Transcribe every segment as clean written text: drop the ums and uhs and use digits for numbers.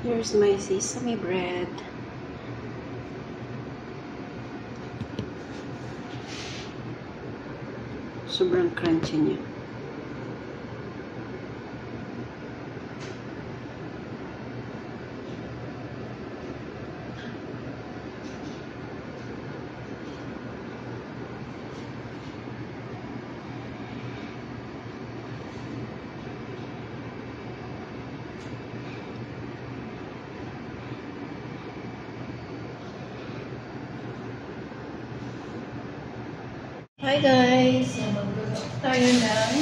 Here's my sesame bread. Sobrang crunchy niya. Hi guys! Magluluto tayo ng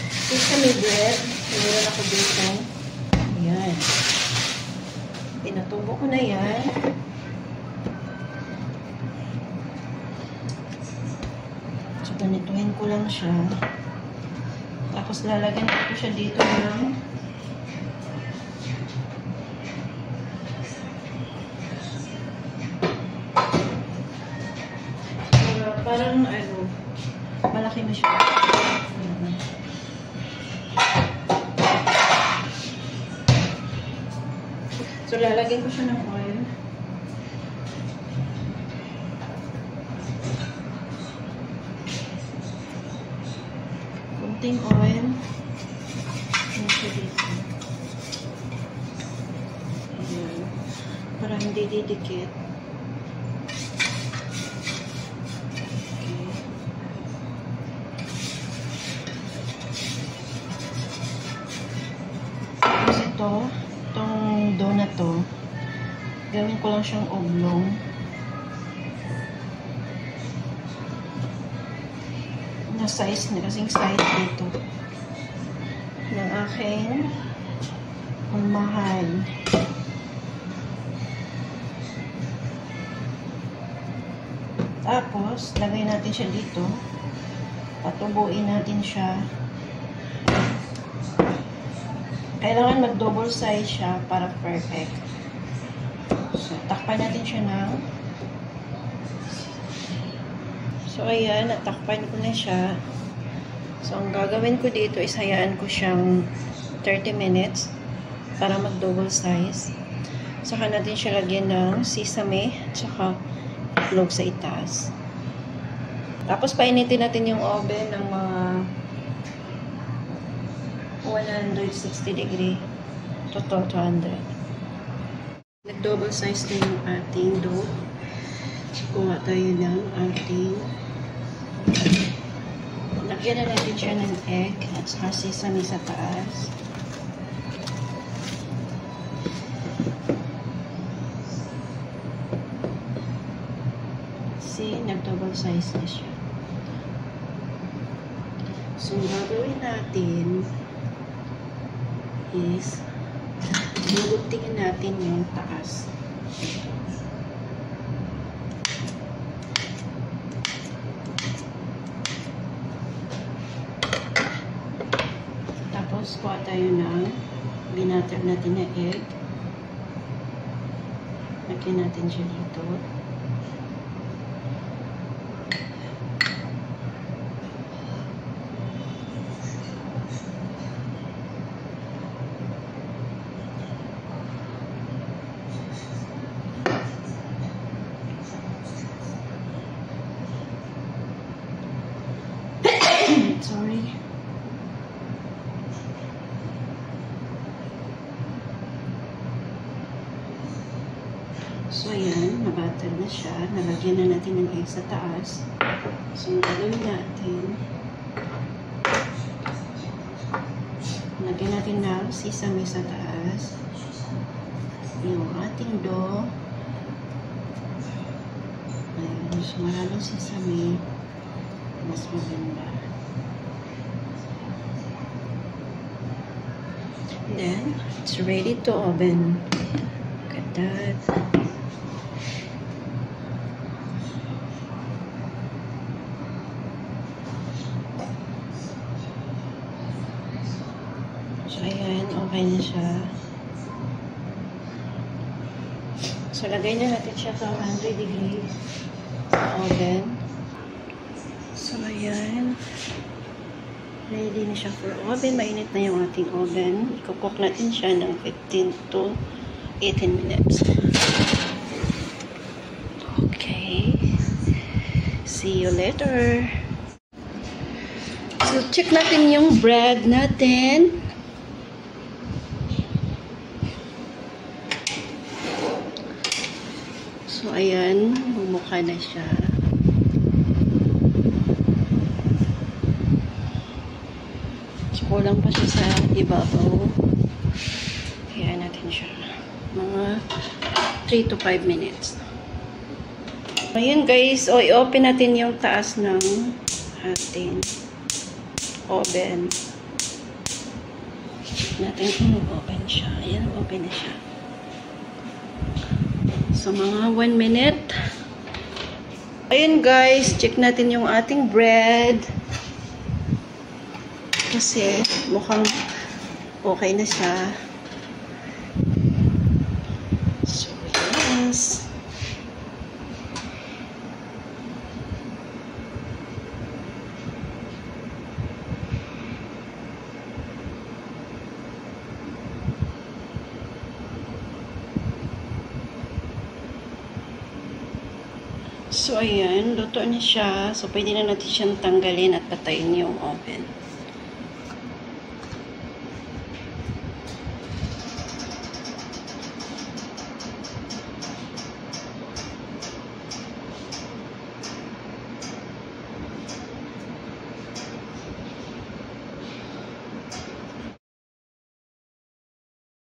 sesame bread. Meron ako dito. Ayan. Pinatubo ko na yan. So, ganituhin ko lang siya. Tapos lalagyan ko siya dito ng parang ano, malaki na siya. So, lalagyan ko siya ng oil. Kunting oil. Ayan siya dito. Ayan. Para hindi didikit. Itong dough na to, gawin ko lang siyang oblong. Na size na, kasing size dito ng aking mahal. Tapos, lagay natin siya dito. Patubuin natin siya. Kailangan mag-double size siya para perfect. So, takpan natin siya ng... So, ayan, natakpan ko na siya. So, ang gagawin ko dito is hayaan ko siyang 30 minutes para mag-double size. Saka natin siya lagyan ng sesame at saka itlog sa itaas. Tapos, painitin natin yung oven ng mga 160 degree to 200. Nag-double size na yung ating dough. Kuha tayo ng ating lagyan na natin siya ng egg at saka sesame sa taas. See, nag-double size na siya. So, gagawin natin is lulutingin natin yung taas. Tapos kuha tayo ng binatter natin na egg. Lagyan natin siya dito. Sorry. So, ayan. Nabatter na siya. Nalagyan na natin ng egg sa taas. So, gagawin natin. Lagyan natin ng sesame sa taas. Yung ating dough. Ayan. So, maraming sesame. Mas maganda. Then, it's ready to oven. Look at that. So, ayan. Okay na siya. So, lagay na natin siya sa 100 degree sa oven. So, ayan. Ready na siya for oven. Mainit na yung ating oven. Iko-cook natin siya ng 15 to 18 minutes. Okay. See you later. So, check natin yung bread natin. So, ayan. Bumukha na siya. So, kulang pa siya sa ibabaw. Kaya natin siya. Mga 3 to 5 minutes. Ayan guys. O, i-open natin yung taas ng ating oven. Check natin kung mag-open siya. Ayan, open na siya. So, mga 1 minute. Ayan guys, check natin yung ating bread. Kasi mukhang okay na siya. So, yes. So, ayan. Luto na siya. So, pwede na natin siyang tanggalin at patayin yung oven.